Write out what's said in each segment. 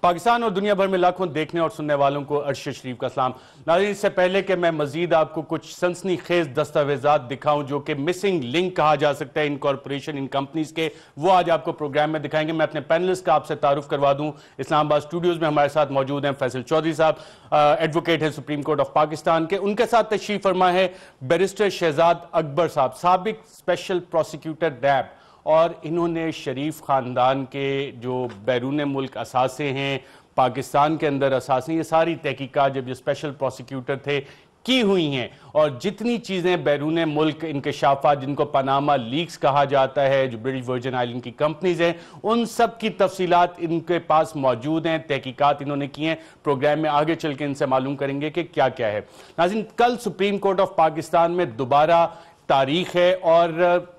پاکستان اور دنیا بھر میں لاکھوں دیکھنے اور سننے والوں کو ارشد شریف کا سلام۔ ناظرین، اس سے پہلے کہ میں مزید آپ کو کچھ سنسنی خیز دستاویزات دکھاؤں جو کہ مسنگ لنک کہا جا سکتا ہے ان کارپوریشن ان کمپنیز کے، وہ آج آپ کو پروگرام میں دکھائیں گے۔ میں اپنے پینلسٹ کا آپ سے تعارف کروا دوں۔ اسلام آباد اسٹوڈیوز میں ہمارے ساتھ موجود ہیں فیصل چودھری صاحب، ایڈوکیٹ ہیں سپریم کورٹ آف پاکستان کے۔ ان کے ساتھ تشریف فرما ہے بیرسٹر شہزاد اکبر صاحب، سابق اسپیشل پروسیکیوٹر ریب، اور انہوں نے شریف خاندان کے جو بیرون ملک اثاثے ہیں، پاکستان کے اندر اثاثے، یہ ساری تحقیقات جب یہ اسپیشل پروسیکیوٹر تھے کی ہوئی ہیں، اور جتنی چیزیں بیرون ملک انکشافات جن کو پاناما لیکس کہا جاتا ہے، جو برٹش ورجن آئلینڈ کی کمپنیز ہیں، ان سب کی تفصیلات ان کے پاس موجود ہیں، تحقیقات انہوں نے کی ہیں۔ پروگرام میں آگے چل کے ان سے معلوم کریں گے کہ کیا کیا ہے۔ ناظرین، کل سپریم کورٹ آف پاکستان میں دوبارہ تاریخ ہے اور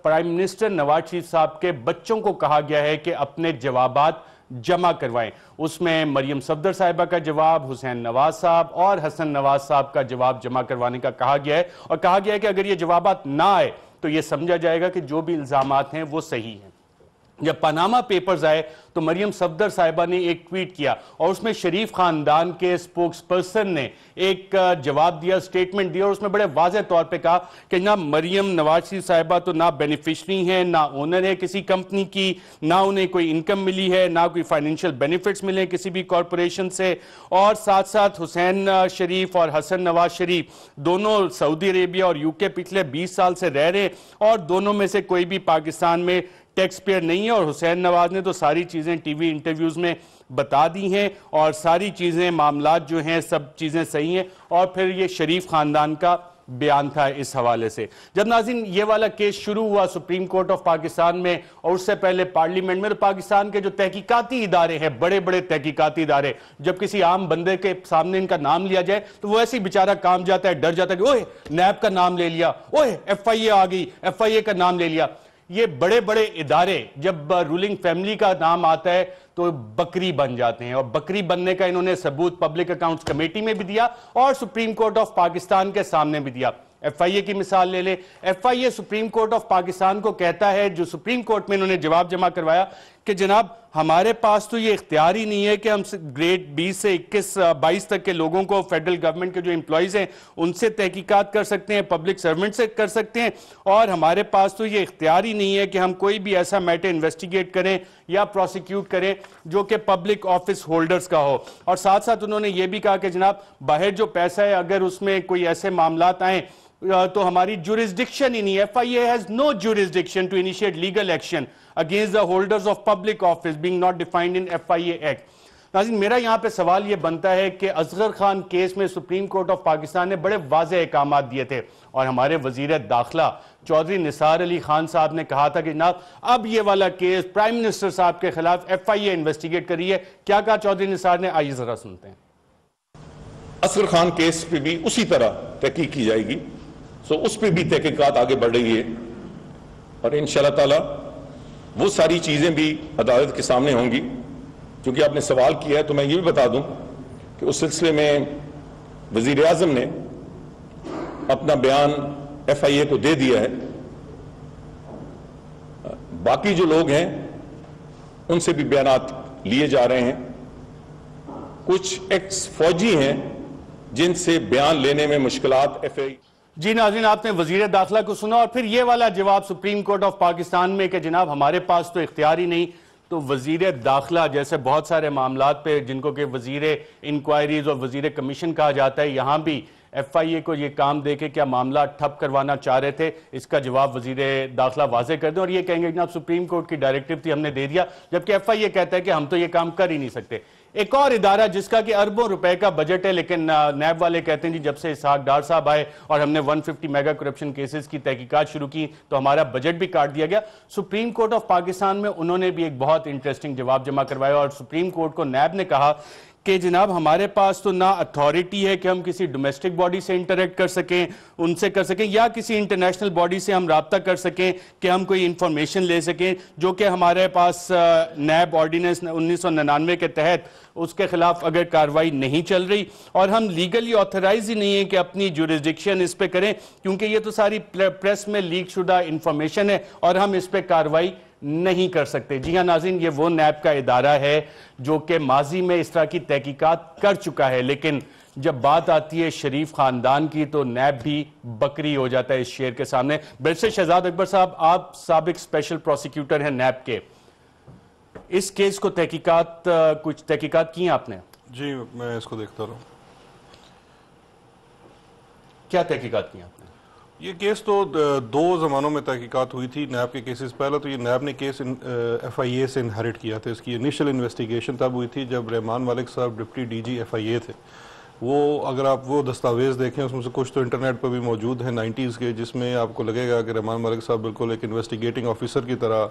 پرائم منسٹر نواز شریف صاحب کے بچوں کو کہا گیا ہے کہ اپنے جوابات جمع کروائیں۔ اس میں مریم صفدر صاحبہ کا جواب، حسین نواز صاحب اور حسن نواز صاحب کا جواب جمع کروانے کا کہا گیا ہے، اور کہا گیا ہے کہ اگر یہ جوابات نہ آئے تو یہ سمجھا جائے گا کہ جو بھی الزامات ہیں وہ صحیح ہیں۔ جب پاناما پیپرز آئے تو مریم صفدر صاحبہ نے ایک ٹویٹ کیا اور اس میں شریف خاندان کے سپوکس پرسن نے ایک جواب دیا، سٹیٹمنٹ دیا، اور اس میں بڑے واضح طور پہ کہا کہ نہ مریم نواز شریف صاحبہ تو نہ بینیفیشری ہیں، نہ اونر ہے کسی کمپنی کی، نہ انہیں کوئی انکم ملی ہے، نہ کوئی فائنینشیل بینیفٹس ملے کسی بھی کارپوریشن سے، اور ساتھ ساتھ حسین شریف اور حسن نواز شریف دونوں سعودی عربیہ اور یو کے پچھلے 20 سال سے رہ رہے، اور دونوں میں سے کوئی بھی پاکستان میں ٹیکس پیئر نہیں ہے، اور حسین نواز نے تو ساری چیزیں ٹی وی انٹرویوز میں بتا دی ہیں، اور ساری چیزیں معاملات جو ہیں سب چیزیں صحیح ہیں، اور پھر یہ شریف خاندان کا بیان تھا اس حوالے سے۔ جب ناظرین یہ والا کیس شروع ہوا سپریم کورٹ آف پاکستان میں اور اس سے پہلے پارلیمنٹ میں، تو پاکستان کے جو تحقیقاتی ادارے ہیں، بڑے بڑے تحقیقاتی ادارے، جب کسی عام بندے کے سامنے ان کا نام لیا جائے تو وہ ایسے ہی بیچارہ کام جاتا ہے، ڈر جاتا ہے کہ اوہ نیب کا نام لے لیا، اوہ ایف آئی اے آ گئی، ایف آئی اے کا نام لے لیا۔ یہ بڑے بڑے ادارے جب رولنگ فیملی کا نام آتا ہے تو بکری بن جاتے ہیں، اور بکری بننے کا انہوں نے ثبوت پبلک اکاؤنٹس کمیٹی میں بھی دیا اور سپریم کورٹ آف پاکستان کے سامنے بھی دیا۔ ایف آئی اے کی مثال لے لیں، F I A supreme court of Pakistan کو کہتا ہے، جو سپریم کورٹ میں انہوں نے جواب جمع کروایا، کہ جناب ہمارے پاس تو یہ اختیار ہی نہیں ہے کہ ہم گریڈ 20 سے 22 تک کے لوگوں کو فیڈرل گورنمنٹ کے جو امپلائیز ہیں ان سے تحقیقات کر سکتے ہیں، پبلک سرونٹ سے کر سکتے ہیں، اور ہمارے پاس تو یہ اختیار ہی نہیں ہے کہ ہم کوئی بھی ایسا میٹر انویسٹیگیٹ کریں یا پروسیکیوٹ کریں جو کہ پبلک آفس ہولڈرز کا ہو۔ اور ساتھ ساتھ انہوں نے یہ بھی کہا کہ جناب باہر جو پیسہ ہے اگر اس میں کوئی ایسے معاملات آئیں تو ہماری جورسڈکشن ہی نہیں ہے۔ FIA has no jurisdiction to initiate legal action against the holders of public office being not defined in FIA Act۔ ناظرین، میرا یہاں پہ سوال یہ بنتا ہے کہ اصغر خان کیس میں سپریم کورٹ آف پاکستان نے بڑے واضح احکامات دیے تھے، اور ہمارے وزیر داخلہ چودھری نثار علی خان صاحب نے کہا تھا کہ جناب اب یہ والا کیس پرائم منسٹر صاحب کے خلاف FIA انویسٹیگیٹ کر رہی ہے۔ کیا کہا چودھری نثار نے؟ آئیے ذرا سنتے ہیں۔ اصغر خان کیس پہ بھی اسی طرح تحقیق کی جائے گی، اس پہ بھی تحقیقات آگے بڑھ رہی ہے، اور انشاءاللہ تعالی وہ ساری چیزیں بھی عدالت کے سامنے ہوں گی۔ کیونکہ آپ نے سوال کیا ہے تو میں یہ بھی بتا دوں کہ اس سلسلے میں وزیر اعظم نے اپنا بیان FIA کو دے دیا ہے۔ باقی جو لوگ ہیں ان سے بھی بیانات لیے جا رہے ہیں۔ کچھ ایکس فوجی ہیں جن سے بیان لینے میں مشکلات FIA۔ جی ناظرین، آپ نے وزیر داخلہ کو سنا، اور پھر یہ والا جواب سپریم کورٹ آف پاکستان میں کہ جناب ہمارے پاس تو اختیار ہی نہیں۔ تو وزیر داخلہ جیسے بہت سارے معاملات پہ جن کو کہ وزیر انکوائریز اور وزیر کمیشن کہا جاتا ہے، یہاں بھی FIA کو یہ کام دے کے کیا معاملہ ٹھپ کروانا چاہ رہے تھے، اس کا جواب وزیر داخلہ واضح کر دیں، اور یہ کہیں گے جناب سپریم کورٹ کی ڈائریکٹیو تھی ہم نے دے دیا، جبکہ FIA کہتا ہے کہ ہم تو یہ کام کر ہی نہیں سکتے۔ ایک اور ادارہ جس کا کہ اربوں روپے کا بجٹ ہے، لیکن نیب والے کہتے ہیں جی جب سے اسحاق ڈار صاحب آئے اور ہم نے 150 میگا کرپشن کیسز کی تحقیقات شروع کی تو ہمارا بجٹ بھی کاٹ دیا گیا۔ سپریم کورٹ آف پاکستان میں انہوں نے بھی ایک بہت انٹرسٹنگ جواب جمع کروایا، اور سپریم کورٹ کو نیب نے کہا کہ جناب ہمارے پاس تو نہ اتھارٹی ہے کہ ہم کسی ڈومیسٹک باڈی سے انٹریکٹ کر سکیں، ان سے کر سکیں، یا کسی انٹرنیشنل باڈی سے ہم رابطہ کر سکیں کہ ہم کوئی انفارمیشن لے سکیں، جو کہ ہمارے پاس نیب آرڈیننس 1999 کے تحت اس کے خلاف اگر کاروائی نہیں چل رہی، اور ہم لیگلی آتھرائز ہی نہیں ہیں کہ اپنی جورسڈکشن اس پہ کریں، کیونکہ یہ تو ساری پریس میں لیک شدہ انفارمیشن ہے اور ہم اس پہ کاروائی نہیں کر سکتے. جی ہاں ناظرین, یہ وہ نیب کا ادارہ ہے جو کہ ماضی میں اس طرح کی تحقیقات کر چکا ہے, لیکن جب بات آتی ہے شریف خاندان کی تو نیب بھی بکری ہو جاتا ہے اس شیر کے سامنے. بیرسٹر شہزاد اکبر صاحب, آپ سابق اسپیشل پروسیکیوٹر ہیں نیب کے, اس کیس کو کچھ تحقیقات کی ہیں آپ نے؟ جی میں اس کو دیکھتا رہا ہوں. کیا تحقیقات کی ہیں آپ نے؟ یہ کیس تو دو زمانوں میں تحقیقات ہوئی تھی نیب کے کیسز. پہلا تو یہ نیب نے کیس ایف آئی اے سے انہیرٹ کیا تھا. اس کی انیشل انویسٹیگیشن تب ہوئی تھی جب رحمان ملک صاحب deputy D G F I اے تھے. وہ اگر آپ وہ دستاویز دیکھیں اس میں سے کچھ تو انٹرنیٹ پر بھی موجود ہیں 90s کے, جس میں آپ کو لگے گا کہ رحمان ملک صاحب بالکل ایک انویسٹیگیٹنگ آفیسر کی طرح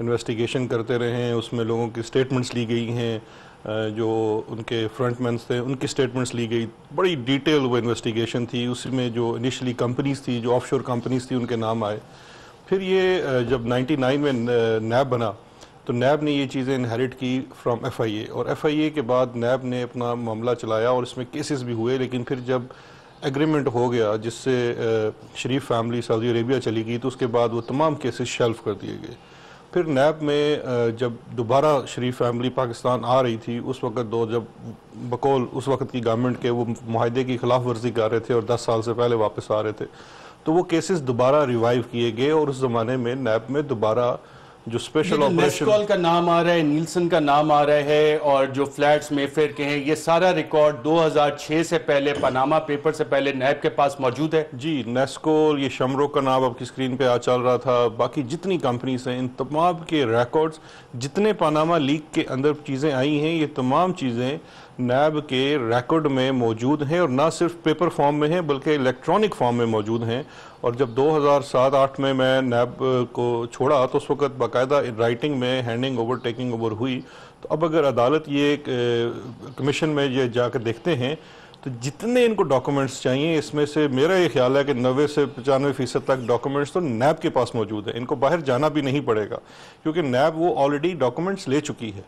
انویسٹیگیشن کرتے رہے ہیں. اس میں لوگوں کی سٹیٹمنٹس لی گئی ہیں, جو ان کے فرنٹ مینس تھے ان کی سٹیٹمنٹس لی گئی. بڑی ڈیٹیل وہ انویسٹیگیشن تھی. اس میں جو انیشلی کمپنیز تھی, جو آف شور کمپنیز تھی, ان کے نام آئے. پھر یہ جب 99 میں نیب بنا تو نیب نے یہ چیزیں انہیرٹ کی فرام ایف آئی اے, اور ایف آئی اے کے بعد نیب نے اپنا معاملہ چلایا اور اس میں کیسز بھی ہوئے. لیکن پھر جب ایگریمنٹ ہو گیا جس سے شریف فیملی سعودی عربیہ چلی گئی تو اس کے بعد وہ تمام کیسز شیلف کر دیے گئے. پھر نیب میں جب دوبارہ شریف فیملی پاکستان آ رہی تھی اس وقت جب بقول اس وقت کی گورنمنٹ کے وہ معاہدے کی خلاف ورزی کر رہے تھے اور 10 سال سے پہلے واپس آ رہے تھے, تو وہ کیسز دوبارہ ریوائیو کیے گئے. اور اس زمانے میں نیب میں دوبارہ جو اسپیشل آپریشن, نیسکول کا نام آ رہا ہے, نیلسن کا نام آ رہا ہے, اور جو فلیٹس میفیر کے ہیں, یہ سارا ریکارڈ 2006 سے پہلے, پاناما پیپر سے پہلے نیب کے پاس موجود ہے. جی نیسکول, یہ شمرو کا نام آپ کی سکرین پہ چل رہا تھا, باقی جتنی کمپنیز ہیں ان تمام کے ریکارڈز, جتنے پاناما لیک کے اندر چیزیں آئی ہیں یہ تمام چیزیں نیب کے ریکارڈ میں موجود ہیں, اور نہ صرف پیپر فارم میں ہیں بلکہ الیکٹرانک فارم میں موجود ہیں. اور جب 2007-8 میں نیب کو چھوڑا تو اس وقت باقاعدہ رائٹنگ میں ہینڈنگ اوور ٹیکنگ اوور ہوئی. تو اب اگر عدالت یہ کمیشن میں یہ جا کر دیکھتے ہیں تو جتنے ان کو ڈاکومنٹس چاہیے اس میں سے میرا یہ خیال ہے کہ 90 سے 95% تک ڈاکومنٹس تو نیب کے پاس موجود ہیں. ان کو باہر جانا بھی نہیں پڑے گا کیونکہ نیب وہ آلریڈی ڈاکومنٹس لے چکی ہے.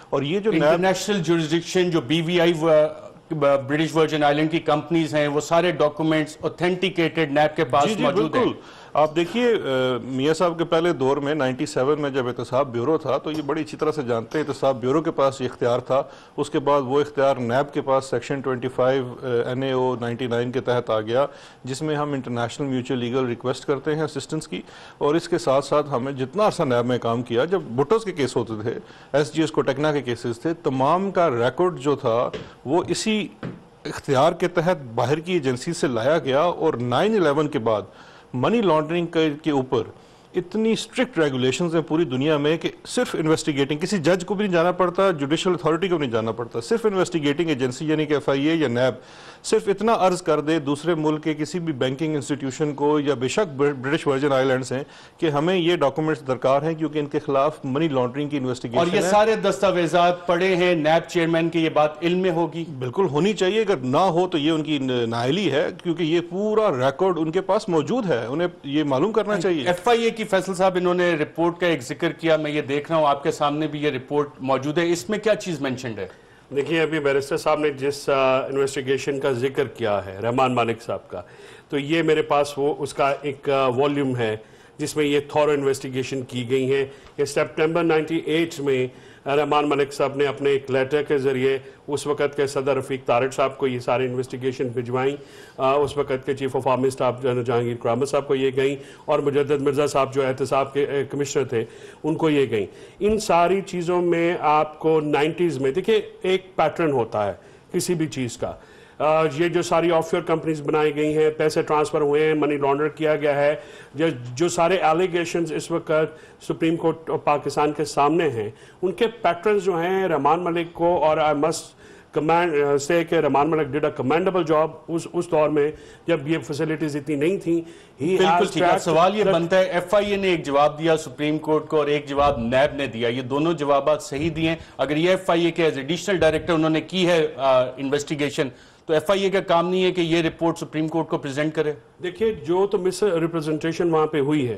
اور یہ جو انٹرنیشنل جورسڈکشن, جو B V I British Virgin island کی کمپنیز ہیں, وہ سارے ڈاکومنٹس اوتھینٹیکیٹڈ نیب کے پاس موجود ہیں. آپ دیکھیے میاں صاحب کے پہلے دور میں 97 میں جب احتساب بیورو تھا تو یہ بڑی اچھی طرح سے جانتے ہیں احتساب بیورو کے پاس یہ اختیار تھا. اس کے بعد وہ اختیار نیب کے پاس سیکشن 25 NAO 99 کے تحت آ گیا, جس میں ہم انٹرنیشنل میوچل لیگل ریکویسٹ کرتے ہیں اسسٹنس کی. اور اس کے ساتھ ساتھ ہمیں جتنا عرصہ نیب میں کام کیا, جب بٹوز کے کیس ہوتے تھے, SGS کوٹیکنا کے کیسز تھے, تمام کا ریکارڈ جو تھا وہ اسی اختیار کے تحت باہر کی ایجنسی سے لایا گیا. اور 9/11 کے بعد منی لانڈرنگ کے اوپر اتنی سٹرکٹ ریگولیشنز ہیں پوری دنیا میں کہ صرف انویسٹیگیٹنگ, کسی جج کو بھی نہیں جانا پڑتا, جوڈیشل اتھارٹی کو بھی نہیں جانا پڑتا, صرف انویسٹیگیٹنگ ایجنسی یعنی کہ ایف آئی اے یا نیب صرف اتنا عرض کر دے دوسرے ملک کے کسی بھی بینکنگ انسٹیٹیوشن کو, یا بے شک برٹش ورجن آئی لینڈز ہیں, کہ ہمیں یہ ڈاکومنٹس درکار ہیں کیونکہ ان کے خلاف منی لانڈرنگ کی انویسٹیگیشن ہے. اور یہ سارے دستاویزات پڑے ہیں نیب چیئرمین کی, یہ بات علم میں ہوگی؟ بالکل ہونی چاہیے, اگر نہ ہو تو یہ ان کی نااہلی ہے کیونکہ یہ پورا ریکارڈ ان کے پاس موجود ہے, انہیں یہ معلوم کرنا چاہیے. ایف آئی اے کی فیصل صاحب انہوں نے رپورٹ کا ایک ذکر کیا, میں یہ دیکھ رہا ہوں آپ کے سامنے بھی یہ رپورٹ موجود ہے, اس میں کیا چیز مینشنڈ ہے؟ دیکھیے ابھی بیرسٹر صاحب نے جس انویسٹیگیشن کا ذکر کیا ہے رحمان ملک صاحب کا, تو یہ میرے پاس وہ اس کا ایک والیوم ہے جس میں یہ تھورو انویسٹیگیشن کی گئی ہے. یہ سپٹمبر 98 میں رحمان ملک صاحب نے اپنے ایک لیٹر کے ذریعے اس وقت کے صدر رفیق تارڑ صاحب کو یہ سارے انویسٹیگیشن بھجوائیں. اس وقت کے chief of army staff Jahangir کرامت صاحب کو یہ گئیں, اور مجدد مرزا صاحب جو احتساب کے کمشنر تھے ان کو یہ گئیں. ان ساری چیزوں میں آپ کو 90s میں دیکھیں ایک پیٹرن ہوتا ہے کسی بھی چیز کا. یہ جو ساری آف شور کمپنیز بنائی گئی ہیں, پیسے ٹرانسفر ہوئے ہیں, منی لانڈر کیا گیا ہے, جو سارے ایلیگیشنز اس وقت سپریم کورٹ پاکستان کے سامنے ہیں, ان کے پیٹرنز جو ہیں رحمان ملک کو, اور آئی مسٹ کمینڈ سے کہ Rehman Malik did a commendable job اس دور میں جب یہ فیسلٹیز اتنی نہیں تھیں. بالکل ٹھیک ہے. سوال یہ بنتا ہے, ایف آئی اے نے ایک جواب دیا سپریم کورٹ کو اور ایک جواب نیب نے دیا, یہ دونوں جوابات صحیح دیے. اگر یہ ایف آئی اے کے ایز ایڈیشنل ڈائریکٹر انہوں نے کی ہے انویسٹیگیشن, تو ایف آئی اے کا کام نہیں ہے کہ یہ رپورٹ سپریم کورٹ کو پریزنٹ کرے؟ دیکھیے جو تو مس ریپرزنٹیشن وہاں پہ ہوئی ہے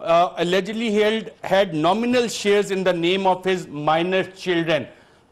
allegedly had nominal shares in the name of his minor children।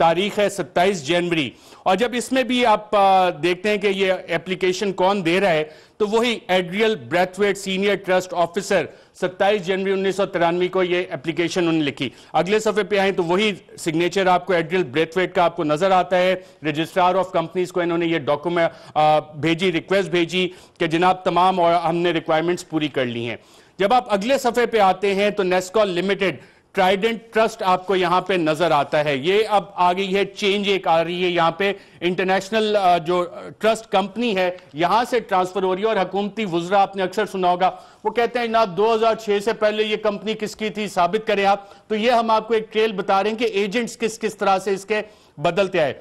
تاریخ ہے 27 جنوری. اور جب اس میں بھی آپ دیکھتے ہیں کہ یہ اپلیکیشن کون دے رہا ہے تو وہی ایڈریل بریتھویٹ سینئر ٹرسٹ آفیسر 27 جنوری 1993 کو یہ اپلیکیشن انہوں نے لکھی. اگلے صفحے پہ آئیں تو وہی سگنیچر آپ کو ایڈریل بریتھویٹ کا آپ کو نظر آتا ہے. رجسٹرار آف کمپنیز کو انہوں نے یہ ڈاکومنٹ بھیجی, ریکویسٹ بھیجی کہ جناب تمام اور ہم نے ریکوائرمنٹس پوری کر لی ہیں. جب آپ اگلے صفحے پہ آتے ہیں تو نیسکول لمیٹڈ ٹرائیڈنٹ ٹرسٹ آپ کو یہاں پہ نظر آتا ہے. یہ اب آ گئی ہے, چینج ایک آ رہی ہے یہاں پہ, انٹرنیشنل جو ٹرسٹ کمپنی ہے یہاں سے ٹرانسفر ہو رہی ہے. اور حکومتی وزراء آپ نے اکثر سنا ہوگا وہ کہتے ہیں جناب 2006 سے پہلے یہ کمپنی کس کی تھی, ثابت کریں آپ. تو یہ ہم آپ کو ایک ٹریل بتا رہے ہیں کہ ایجنٹس کس طرح سے اس کے بدلتے آئے.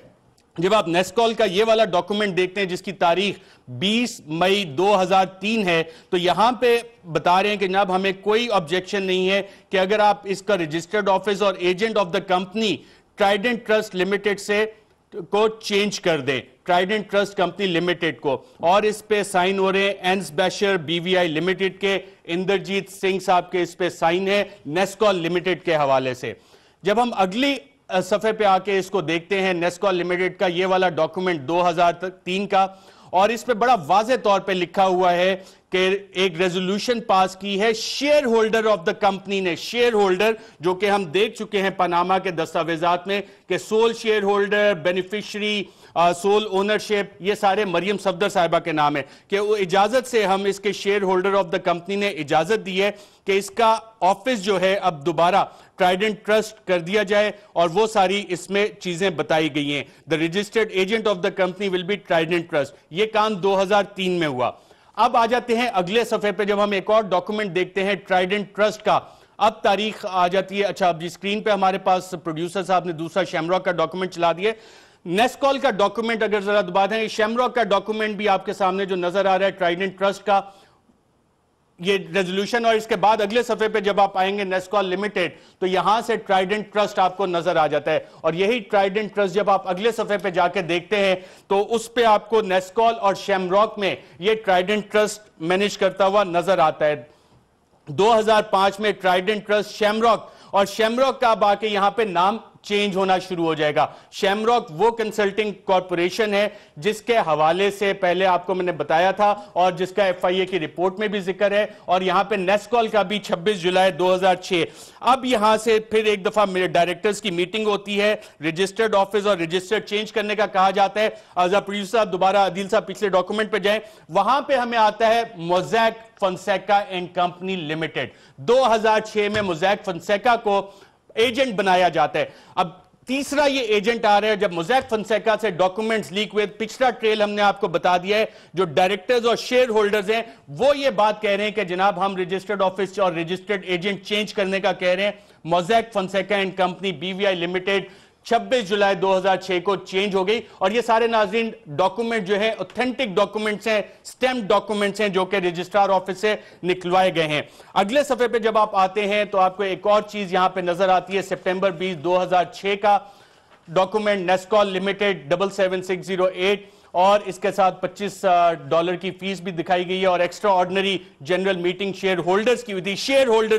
جب آپ نیسکول کا یہ والا ڈاکومنٹ دیکھتے ہیں جس کی تاریخ 20 مئی 2003 ہے تو یہاں پہ بتا رہے ہیں کہ جناب ہمیں کوئی آبجیکشن نہیں ہے کہ اگر آپ اس کا رجسٹرڈ آفس اور agent of the company Trident trust limited سے کو چینج کر دیں, ٹرائیڈنٹ ٹرسٹ کمپنی لمیٹڈ کو, اور اس پہ سائن ہو رہے ہیں اینس بیشر بی وی آئی لمیٹڈ کے, اندرجیت سنگھ صاحب کے اس پہ سائن ہے نیسکول لمیٹڈ کے حوالے سے. جب ہم اگلی صفحے پہ آ کے اس کو دیکھتے ہیں نیسکول لمیٹڈ کا یہ والا ڈاکومنٹ 2003 کا, اور اس پہ بڑا واضح طور پہ لکھا ہوا ہے کہ ایک ریزولوشن پاس کی ہے share holder of the company نے. شیئر ہولڈر جو کہ ہم دیکھ چکے ہیں پاناما کے دستاویزات میں کہ civil share holder, beneficiary, sole ownership, یہ سارے مریم صفدر صاحبہ کے نام ہے, کہ وہ اجازت سے ہم اس کے share holder of the company نے اجازت دی ہے کہ اس کا آفس جو ہے اب دوبارہ ٹرائیڈنٹ ٹرسٹ کر دیا جائے, اور وہ ساری اس میں چیزیں بتائی گئی ہیں. The registered agent of the company will be Trident Trust. یہ کام 2003 میں ہوا. اب آ جاتے ہیں اگلے صفحے پہ, جب ہم ایک اور ڈاکومنٹ دیکھتے ہیں ٹرائیڈنٹ ٹرسٹ کا, اب تاریخ آ جاتی ہے. اچھا اب جی اسکرین پہ ہمارے پاس پروڈیوسر صاحب نے دوسرا شیمراک کا ڈاکومنٹ چلا دیا. نیسکول کا ڈاکومنٹ اگر ذرا دبا دیں, شیمراک کا ڈاکومنٹ بھی آپ کے سامنے جو نظر آ رہا ہے ٹرائیڈنٹ ٹرسٹ کا, یہ ریزولوشن, اور اس کے بعد اگلے صفحے پہ جب آپ آئیں گے نیسکول لمیٹڈ تو یہاں سے ٹرائیڈنٹ ٹرسٹ آپ کو نظر آ جاتا ہے. اور یہی ٹرائیڈنٹ ٹرسٹ جب آپ اگلے صفحے پہ جا کے دیکھتے ہیں تو اس پہ آپ کو نیسکول اور شیمراک میں یہ ٹرائیڈنٹ ٹرسٹ مینیج کرتا ہوا نظر آتا ہے. 2005 میں ٹرائیڈنٹ ٹرسٹ شیمراک, اور شیمراک کا اب آ کے یہاں پہ نام چینج ہونا شروع ہو جائے گا. شیمراک وہ کنسلٹنگ کارپوریشن ہے جس کے حوالے سے پہلے آپ کو میں نے بتایا تھا, اور جس کا ایف آئی اے کی رپورٹ میں بھی ذکر ہے, اور یہاں پہ نیسکول کا بھی 26 جولائی 2006. اب یہاں سے پھر ایک دفعہ میرے ڈائریکٹرز کی میٹنگ ہوتی ہے, رجسٹرڈ آفس اور رجسٹرڈ چینج کرنے کا کہا جاتا ہے. پروڈیوسر صاحب دوبارہ عدیل صاحب پچھلے ڈاکومنٹ پہ جائیں, وہاں پہ ہمیں آتا ہے موزیک فنسیکا اینڈ کمپنی لمیٹڈ. 2006 میں موزیک فنسیکا کو ایجنٹ بنایا جاتا ہے. اب تیسرا یہ ایجنٹ آ رہا ہے. جب موزیک فنسیکا سے ڈاکومنٹس لیک ہوئے, پچھلا ٹریل ہم نے آپ کو بتا دیا ہے, جو ڈائریکٹرز اور شیئر ہولڈرز ہیں وہ یہ بات کہہ رہے ہیں کہ جناب ہم رجسٹرڈ آفس اور رجسٹرڈ ایجنٹ چینج کرنے کا کہہ رہے ہیں. Mossack Fonseca and company B V I limited 26 جولائی 2006 کو چینج ہو گئی. اور یہ سارے ناظرین ڈاکومنٹ جو ہیں اوتھینٹک ڈاکومنٹس ہیں, سٹیمپ ڈاکومنٹس ہیں جو کہ رجسٹرار آفس سے نکلوائے گئے ہیں. اگلے صفحے پہ جب آپ آتے ہیں تو آپ کو ایک اور چیز یہاں پہ نظر آتی ہے, سپٹمبر 20 2006 کا ڈاکومنٹ نیسکول لمیٹڈ 77608, اور اس کے ساتھ $25 کی فیس بھی دکھائی گئی ہے, اور extra ordinary general meeting share holders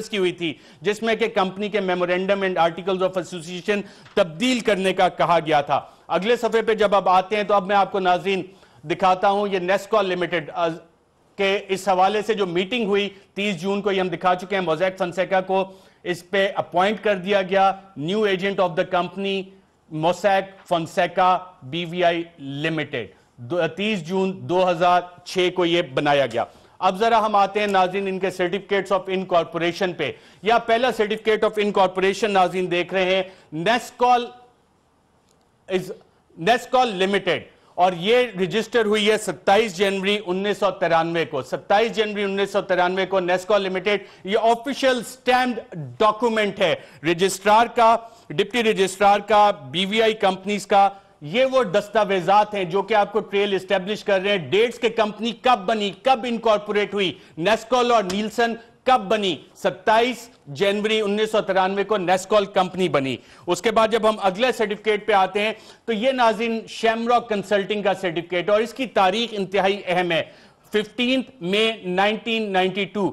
کی ہوئی تھی جس میں کہ کمپنی کے memorandum and articles of association تبدیل کرنے کا کہا گیا تھا. اگلے صفحے پہ جب آپ آتے ہیں تو اب میں آپ کو ناظرین دکھاتا ہوں یہ نیسکول لمیٹڈ کے اس حوالے سے جو میٹنگ ہوئی 30 جون کو, یہ ہم دکھا چکے ہیں. موزیک فنسیکا کو اس پہ اپوائنٹ کر دیا گیا new agent of the company Mossack Fonseca B V I limited. 30 جون 2006 کو یہ بنایا گیا. اب ذرا ہم آتے ہیں ناظرین ان کے سرٹیفکیٹس آف انکارپوریشن پہ. یا پہلا سرٹیفکیٹ آف انکارپوریشن ناظرین دیکھ رہے ہیں نیسکول لمیٹڈ, اور یہ رجسٹر ہوئی ہے 27 جنوری 1993 کو. 27 جنوری 1993 کو نیسکول لمیٹڈ, یہ آفیشل سٹیمپڈ ڈاکومنٹ ہے رجسٹرار کا, ڈپٹی رجسٹرار کا, بی وی آئی کمپنیز کا. یہ وہ دستاویزات ہیں جو کہ آپ کو ٹریل اسٹیبلش کر رہے ہیں. ڈیٹس کے کمپنی کب بنی, کب انکارپوریٹ ہوئی, نیسکول اور نیلسن کب بنی, 27 جنوری 1993 کو نیسکول کمپنی بنی. اس کے بعد جب ہم اگلے سرٹیفکیٹ پہ آتے ہیں تو یہ ناظرین شیمراک کنسلٹنگ کا سرٹیفکیٹ, اور اس کی تاریخ انتہائی اہم ہے. 15th May 1992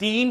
3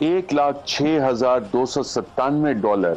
$1,06,297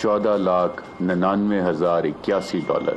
$14,99,081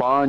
5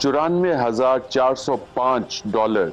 $94,405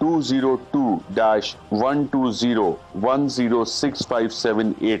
202-120-106578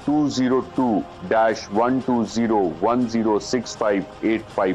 202-120-106585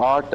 8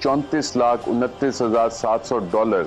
$34,29,700,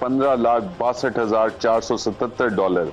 $15,62,477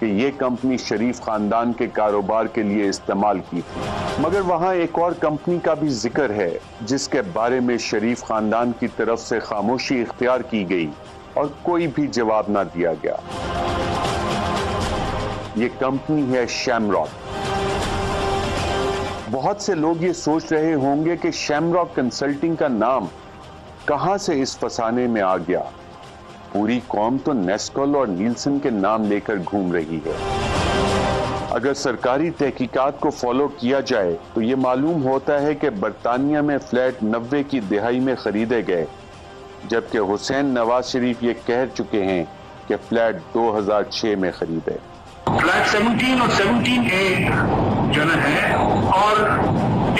کہ یہ کمپنی شریف خاندان کے کاروبار کے لیے استعمال کی تھی، مگر وہاں ایک اور کمپنی کا بھی ذکر ہے جس کے بارے میں شریف خاندان کی طرف سے خاموشی اختیار کی گئی اور کوئی بھی جواب نہ دیا گیا۔ یہ کمپنی ہے شیم راک۔ بہت سے لوگ یہ سوچ رہے ہوں گے کہ شیم راک کنسلٹنگ کا نام کہاں سے اس فسانے میں آ گیا۔ پوری قوم تو نیسکول اور نیلسن کے نام لے کر گھوم رہی ہے۔ اگر سرکاری تحقیقات کو فالو کیا جائے تو یہ معلوم ہوتا ہے کہ برطانیہ میں فلیٹ 90 کی دہائی میں خریدے گئے، جبکہ حسین نواز شریف یہ کہہ چکے ہیں کہ فلیٹ 2006 میں خریدے۔ فلیٹ 17 اور 17A جو ہے اور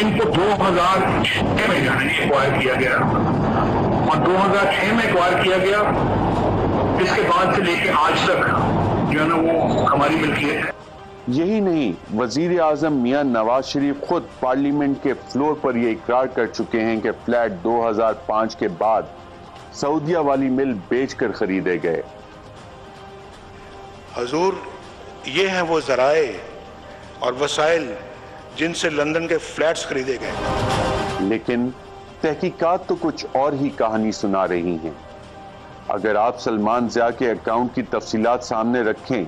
ان کو 2006 میں جو ہے ایکوائر کیا گیا اور 2006 میں ایکوائر کیا گیا، اس کے بعد سے لے کے آج تک جو ہے نا وہ ہماری ملکیت ہے۔ یہی نہیں، وزیر اعظم میاں نواز شریف خود پارلیمنٹ کے فلور پر یہ اقرار کر چکے ہیں کہ فلیٹ 2005 کے بعد سعودیہ والی مل بیچ کر خریدے گئے۔ حضور، یہ ہیں وہ ذرائع اور وسائل جن سے لندن کے فلیٹس خریدے گئے۔ لیکن تحقیقات تو کچھ اور ہی کہانی سنا رہی ہیں۔ اگر آپ سلمان ضیاء کے اکاؤنٹ کی تفصیلات سامنے رکھیں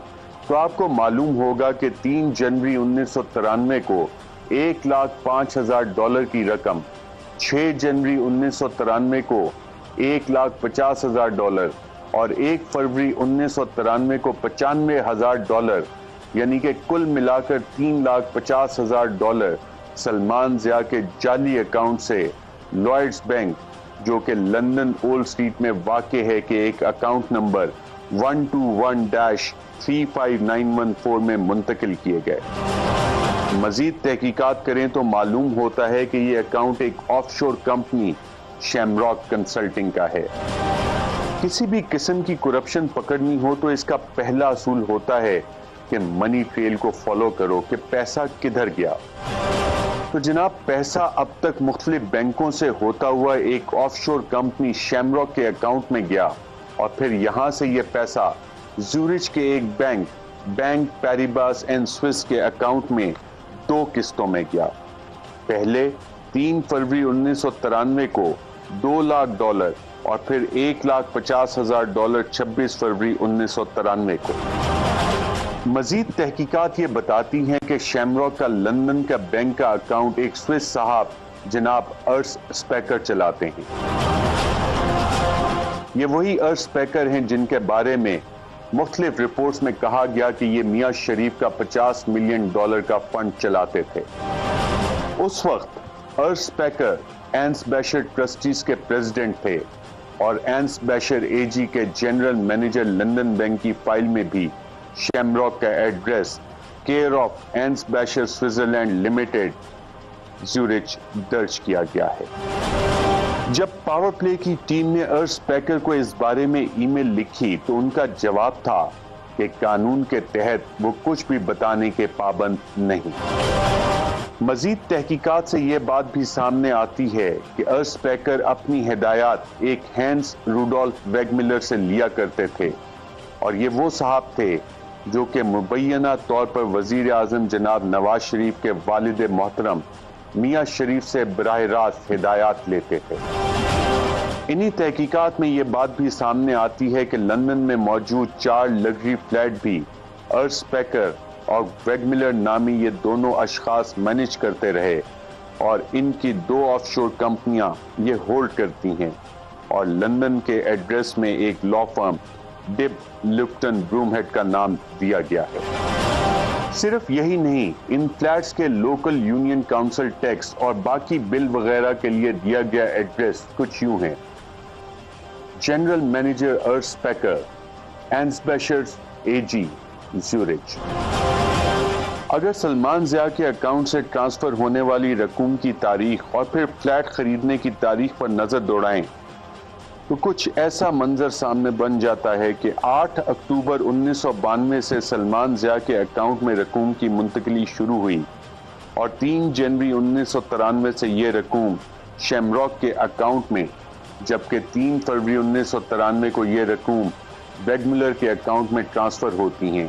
تو آپ کو معلوم ہوگا کہ 3 جنوری 1993 کو $1,05,000 کی رقم، 6 جنوری 1993 کو $1,50,000 اور 1 فروری 1993 کو $95,000، یعنی کہ کل ملا کر $3,50,000 سلمان ضیاء کے جعلی اکاؤنٹ سے لائڈز بینک، جو کہ لندن اولڈ اسٹریٹ میں واقع ہے، کہ ایک اکاؤنٹ نمبر 121-35914 میں منتقل کیے گئے۔ مزید تحقیقات کریں تو معلوم ہوتا ہے کہ یہ اکاؤنٹ ایک آف شور کمپنی شیم راک کنسلٹنگ کا ہے۔ کسی بھی قسم کی کرپشن پکڑنی ہو تو اس کا پہلا اصول ہوتا ہے کہ منی ٹریل کو فالو کرو کہ پیسہ کدھر گیا۔ تو جناب، پیسہ اب تک مختلف بینکوں سے ہوتا ہوا ایک آف شور کمپنی شیم راک کے اکاؤنٹ میں گیا، اور پھر یہاں سے یہ پیسہ زورچ کے ایک بینک پیریباس اینڈ سوئس کے اکاؤنٹ میں 2 قسطوں میں گیا۔ پہلے 3 فروری 1993 کو $2,00,000 اور پھر $1,50,000 26 فروری 1993 کو۔ مزید تحقیقات یہ بتاتی ہیں کہ شیم راک کا لندن کا بینک کا اکاؤنٹ ایک سوئس صاحب جناب ارس اسپیکر چلاتے ہیں۔ یہ وہی ارس اسپیکر ہیں جن کے بارے میں مختلف رپورٹس میں کہا گیا کہ یہ میاں شریف کا $50 ملین کا فنڈ چلاتے تھے۔ اس وقت Urs Specker Ansbacher trustees کے پریزیڈنٹ تھے، اور اینس بیشر اے جی کے جنرل مینیجر لندن بینک کی فائل میں بھی شیم راک کا address care of Ansbacher Switzerland limited Zurich درج کیا گیا ہے۔ جب پاور پلے کی ٹیم نے ارس اسپیکر کو اس بارے میں ای میل لکھی تو ان کا جواب تھا کہ قانون کے تحت وہ کچھ بھی بتانے کے پابند نہیں۔ مزید تحقیقات سے یہ بات بھی سامنے آتی ہے کہ ارس اسپیکر اپنی ہدایات ایک ہینس روڈولف ویگملر سے لیا کرتے تھے، اور یہ وہ صاحب تھے جو کہ مبینہ طور پر وزیر اعظم جناب نواز شریف کے والد محترم میاں شریف سے براہ راست ہدایات لیتے تھے۔ انہی تحقیقات میں یہ بات بھی سامنے آتی ہے کہ لندن میں موجود 4 لگژری فلیٹ بھی ارس اسپیکر اور ویگملر نامی یہ دونوں اشخاص مینج کرتے رہے، اور ان کی 2 آف شور کمپنیاں یہ ہولڈ کرتی ہیں، اور لندن کے ایڈریس میں ایک لا فرم ڈب لپٹن بروم ہیڈ کا نام دیا گیا ہے۔ صرف یہی نہیں، ان فلیٹس کے لوکل یونین کاؤنسل ٹیکس اور باقی بل وغیرہ کے لیے دیا گیا ایڈریس کچھ یوں ہے: general manager ارس Specker, Ansbacher A جی، زورچ۔ اگر سلمان ضیاء کے اکاؤنٹ سے ٹرانسفر ہونے والی رقوم کی تاریخ اور پھر فلیٹ خریدنے کی تاریخ پر نظر دوڑائیں تو کچھ ایسا منظر سامنے بن جاتا ہے کہ 8 اکتوبر 1992 سے سلمان ضیاء کے اکاؤنٹ میں رقوم کی منتقلی شروع ہوئی، اور 3 جنوری 1993 سے یہ رقوم شیم راک کے اکاؤنٹ میں، جبکہ 3 فروری 1993 کو یہ رقوم ویگملر کے اکاؤنٹ میں ٹرانسفر ہوتی ہیں،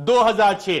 2006।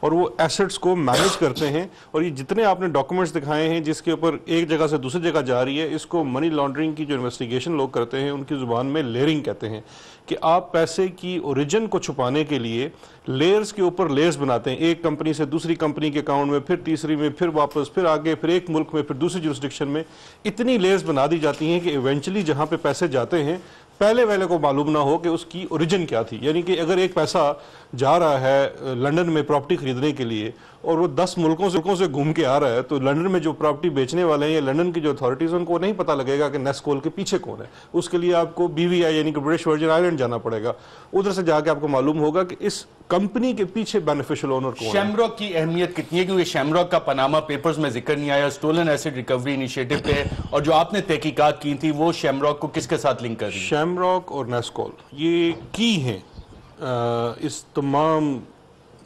اور وہ ایسٹس کو مینیج کرتے ہیں. اور یہ جتنے آپ نے ڈاکومنٹس دکھائے ہیں جس کے اوپر ایک جگہ سے دوسری جگہ جا رہی ہے, اس کو منی لانڈرنگ کی جو انویسٹیگیشن لوگ کرتے ہیں ان کی زبان میں لیئرنگ کہتے ہیں, کہ آپ پیسے کی اوریجن کو چھپانے کے لیے لیئرز کے اوپر لیئرز بناتے ہیں, ایک کمپنی سے دوسری کمپنی کے اکاؤنٹ میں, پھر تیسری میں, پھر واپس, پھر آگے, پھر ایک ملک میں, پھر دوسری جورسڈکشن میں. اتنی لیئرز بنا دی جاتی ہیں کہ ایونچولی جہاں پہ پیسے جاتے ہیں پہلے والے کو معلوم نہ ہو کہ اس کی اوریجن کیا تھی. یعنی کہ اگر ایک پیسہ جا رہا ہے لنڈن میں پراپرٹی خریدنے کے لیے اور وہ 10 ملکوں سے گھوم کے آ رہا ہے, تو لنڈن میں جو پراپرٹی بیچنے والے ہیں یا لنڈن کی جو اتھارٹیز ہیں ان کو نہیں پتہ لگے گا کہ نیسکول کے پیچھے کون ہے. اس کے لیے آپ کو BVI یعنی کہ برٹش ورجن آئلینڈ جانا پڑے گا, ادھر سے جا کے آپ کو معلوم ہوگا کہ اس کمپنی کے پیچھے بینیفیشل اونر کون ہے. شیمراک کی اہمیت کتنی ہے, کیونکہ شیمراک کا پاناما پیپرز میں ذکر نہیں آیا, سٹولن ایسڈ ریکوری انیشیٹو پہ, اور جو آپ نے تحقیقات کی تھی وہ شیمراک کو کس کے ساتھ لنک کر رہی ہے؟ شیمراک اور نیسکول یہ کی ہیں اس تمام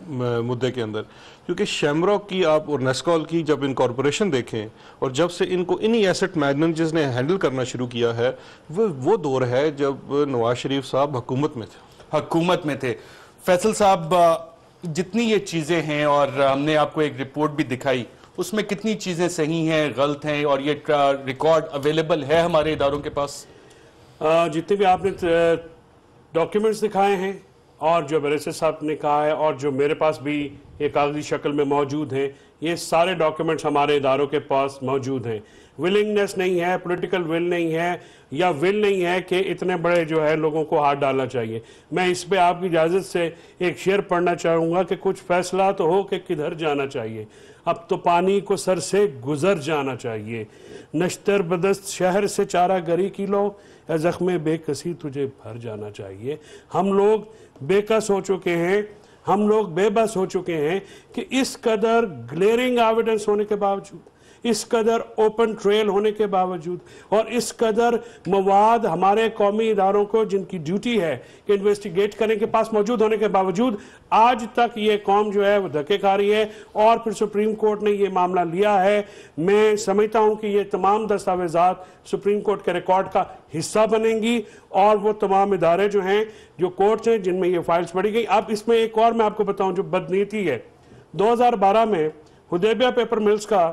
مدعے کے اندر, کیونکہ شیمراک کی آپ اور نیسکول کی جب انکارپوریشن دیکھیں اور جب سے ان کو انہی ایسٹ مینیجرز نے ہینڈل کرنا شروع کیا ہے, وہ دور ہے جب نواز شریف صاحب حکومت میں تھے. فیصل صاحب, جتنی یہ چیزیں ہیں اور ہم نے آپ کو ایک رپورٹ بھی دکھائی, اس میں کتنی چیزیں صحیح ہیں, غلط ہیں, اور یہ ریکارڈ اویلیبل ہے ہمارے اداروں کے پاس؟ جتنے بھی آپ نے ڈاکیومنٹس دکھائے ہیں اور جو بیرسٹر صاحب نے کہا ہے اور جو میرے پاس بھی ایک کاغذی شکل میں موجود ہیں, یہ سارے ڈاکیومنٹس ہمارے اداروں کے پاس موجود ہیں. ولنگنس نہیں ہے, پولیٹیکل ول نہیں ہے, یا ول نہیں ہے کہ اتنے بڑے جو ہے لوگوں کو ہاتھ ڈالنا چاہیے. میں اس پہ آپ کی اجازت سے ایک شعر پڑھنا چاہوں گا کہ کچھ فیصلہ تو ہو کہ کدھر جانا چاہیے, اب تو پانی کو سر سے گزر جانا چاہیے. نشتر بدست شہر سے چارہ گری کی لو, اے زخم بے کسی تجھے بھر جانا چاہیے. ہم لوگ بے کس ہو چکے ہیں, ہم لوگ بے بس ہو چکے ہیں کہ اس قدر گلیرنگ ایویڈنس ہونے کے باوجود, اس قدر اوپن ٹریل ہونے کے باوجود, اور اس قدر مواد ہمارے قومی اداروں کو جن کی ڈیوٹی ہے کہ انویسٹیگیٹ کرنے کے پاس موجود ہونے کے باوجود, آج تک یہ قوم جو ہے وہ دھکے کھا رہی ہے. اور پھر سپریم کورٹ نے یہ معاملہ لیا ہے. میں سمجھتا ہوں کہ یہ تمام دستاویزات سپریم کورٹ کے ریکارڈ کا حصہ بنیں گی, اور وہ تمام ادارے جو ہیں, جو کورٹس ہیں جن میں یہ فائلز پڑھی گئی. اب اس میں ایک اور میں آپ کو بتاؤں جو بدنیتی ہے, 2012 میں حدیبیہ پیپر ملز کا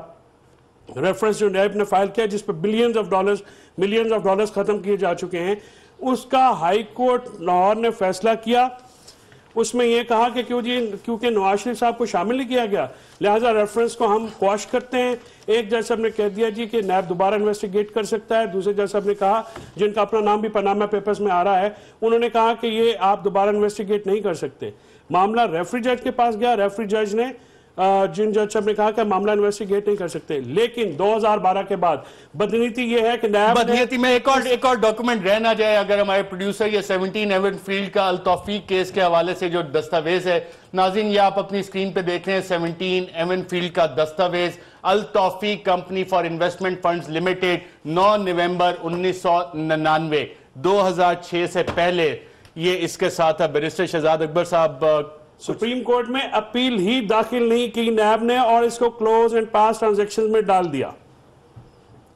ریفرنس جو نیب نے فائل کیا جس پہ ملینز آف ڈالرز ختم کیے جا چکے ہیں, اس کا ہائی کورٹ لاہور نے فیصلہ کیا. اس میں یہ کہا کہ کیونکہ نواز شریف صاحب کو شامل نہیں کیا گیا لہٰذا ریفرنس کو ہم قواش کرتے ہیں. ایک جج صاحب نے کہہ دیا جی کہ نیب دوبارہ انویسٹیگیٹ کر سکتا ہے. دوسرے جج صاحب نے کہا, جن کا اپنا نام بھی پاناما پیپرز میں آ رہا ہے, انہوں نے کہا کہ یہ آپ دوبارہ انویسٹیگیٹ نہیں کر سکتے. معاملہ ریفری جج کے پاس گیا, ریفری جج نے جن جج صاحب نے کہا کہ معاملہ انویسٹیگیٹ نہیں کر سکتے. لیکن 2012 کے بعد بدنیتی یہ ہے کہ نیب بدنیتی میں ایک اور ڈاکومنٹ رہ نہ جائے. اگر ہمارے پروڈیوسر یہ 17 ایون فیلڈ کا التوفیق کیس کے حوالے سے جو دستاویز ہے, ناظرین یہ آپ اپنی اسکرین پہ دیکھ رہے ہیں, 17 ایون فیلڈ کا دستاویز, Al Tawfeek company for investment funds limited, 9 نومبر 1999, 2006 سے پہلے یہ اس کے ساتھ ہے. بیرسٹر شہزاد اکبر صاحب, سپریم کورٹ میں اپیل ہی داخل نہیں کی نیب نے, اور اس کو کلوز اینڈ پاس ٹرانزیکشن میں ڈال دیا.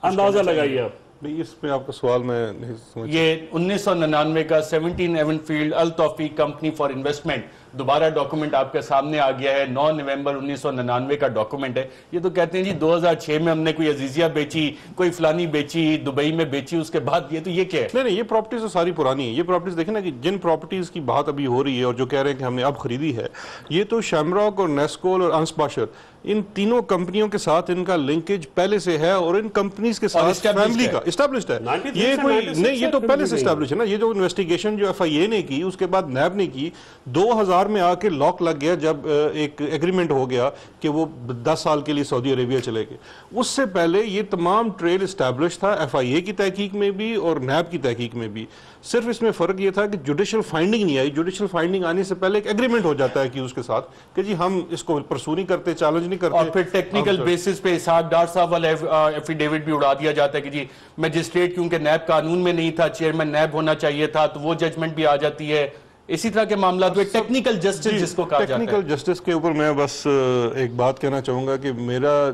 اندازہ لگائیے آپ. اس میں آپ کا سوال میں نہیں سمجھ. یہ 1999 کا 17 Avenfield Al Tawfeek company for investment, دوبارہ ڈاکومنٹ آپ کے سامنے آ گیا ہے. 9 نومبر 1999 کا ڈاکومنٹ ہے. یہ تو کہتے ہیں جی 2006 میں ہم نے کوئی عزیزیہ بیچی, کوئی فلانی بیچی, دبئی میں بیچی, اس کے بعد یہ تو یہ کیا ہے؟ نہیں, یہ پراپرٹیز تو ساری پرانی ہیں. یہ پراپرٹیز دیکھیں نا کہ جن پراپرٹیز کی بات ابھی ہو رہی ہے اور جو کہہ رہے ہیں کہ ہم نے اب خریدی ہے, یہ تو شیمراک اور نیسکول اور انس باشر, ان تینوں کمپنیوں کے ساتھ ان کا لنکیج پہلے سے ہے, اور ان کمپنیز کے ساتھ فیملی کا اسٹیبلشڈ ہے. یہ کوئی نہیں, یہ تو پہلے سے اسٹیبلش ہے نا. یہ جو انویسٹیگیشن جو FIA نے کی, اس کے بعد نیب نے کی, 2000 میں آ کے لاک لگ گیا جب ایک ایگریمنٹ ہو گیا کہ وہ 10 سال کے لیے سعودی عربیہ چلے گئے. اس سے پہلے یہ تمام ٹریل اسٹیبلش تھا, FIA کی تحقیق میں بھی اور نیب کی تحقیق میں بھی. صرف اس میں فرق یہ تھا کہ جوڈیشل فائنڈنگ نہیں آئی. جوڈیشل فائنڈنگ آنے سے پہلے ایک ایگریمنٹ ہو جاتا ہے کہ اس کے ساتھ کہ جی ہم اس کو پرسو نہیں کرتے, چیلنج نہیں کرتے, اور پھر ٹیکنیکل بیسس پہ اسحاق ڈار صاحب والا ایفیڈیوٹ بھی اڑا دیا جاتا ہے کہ جی میجسٹریٹ کیونکہ نیب قانون میں نہیں تھا, چیئرمین نیب ہونا چاہیے تھا, تو وہ ججمنٹ بھی آ جاتی ہے. اسی طرح کے معاملات میں ٹیکنیکل جسٹس جس کو کہا جاتا ہے. ٹیکنیکل جسٹس کے اوپر میں بس ایک بات کہنا چاہوں گا کہ میرا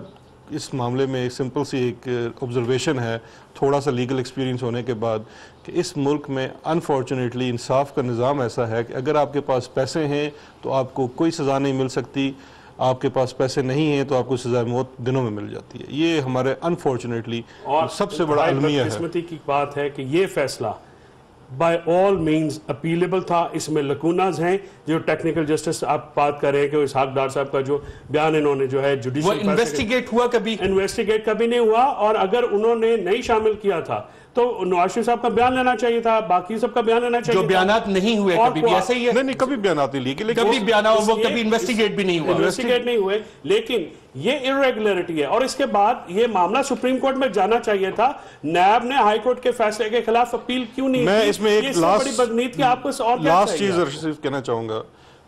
اس معاملے میں سمپل سی ایک آبزرویشن ہے تھوڑا سا لیگل ایکسپیرینس ہونے کے بعد کہ اس ملک میں انفارچونیٹلی انصاف کا نظام ایسا ہے کہ اگر آپ کے پاس پیسے ہیں تو آپ کو کوئی سزا نہیں مل سکتی, آپ کے پاس پیسے نہیں ہیں تو آپ کو سزا موت دنوں میں مل جاتی ہے. یہ ہمارے انفارچونیٹلی سب سے بڑا المیہ ہے. قسمتی کی بات ہے کہ یہ فیصلہ بائی آل مینز اپیلیبل تھا. اس میں لکوناز ہیں جو ٹیکنیکل جسٹس آپ بات کر رہے ہیں کہ اسحاق ڈار صاحب کا جو بیان انہوں نے جو ہے وہ انویسٹیگیٹ ہوا کبھی؟ انویسٹیگیٹ کبھی نہیں ہوا, اور اگر انہوں نے نہیں شامل کیا تھا تو نواز شریف صاحب کا بیان لینا چاہیے تھا, باقی سب کا بیان لینا چاہیے. جو بیانات نہیں ہوئے کبھی بھی ایسے ہی ہے. نہیں کبھی بیانات نہیں لیے, کبھی بیانات وہ کبھی انویسٹیگیٹ بھی نہیں ہوا. انویسٹیگیٹ نہیں ہوئے, لیکن یہ irregularity ہے. اور اس کے بعد یہ معاملہ سپریم کورٹ میں جانا چاہیے تھا. نیب نے ہائی کورٹ کے فیصلے کے خلاف اپیل کیوں نہیں کی؟ میں اس میں ایک لاسٹ چیز صرف کہنا چاہوں گا,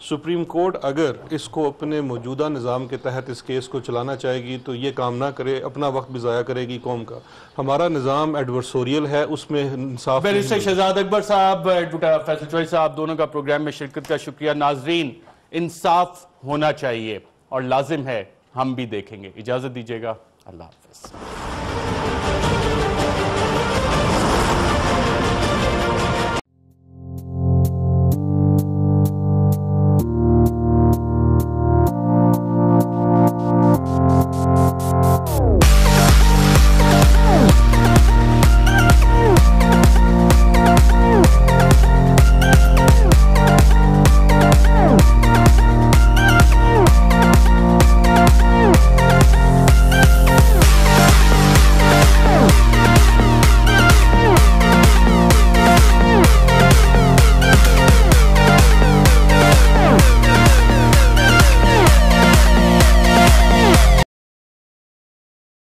سپریم کورٹ اگر اس کو اپنے موجودہ نظام کے تحت اس کیس کو چلانا چاہے گی تو یہ کام نہ کرے, اپنا وقت بھی ضائع کرے گی قوم کا. ہمارا نظام ایڈورسوریل ہے, اس میں انصاف. بیرسٹر شہزاد اکبر صاحب, ایڈوکیٹ فیصل چوہدری صاحب, دونوں کا پروگرام میں شرکت کا شکریہ. ناظرین, انصاف ہونا چاہیے اور لازم ہے, ہم بھی دیکھیں گے. اجازت دیجیے گا, اللہ حافظ.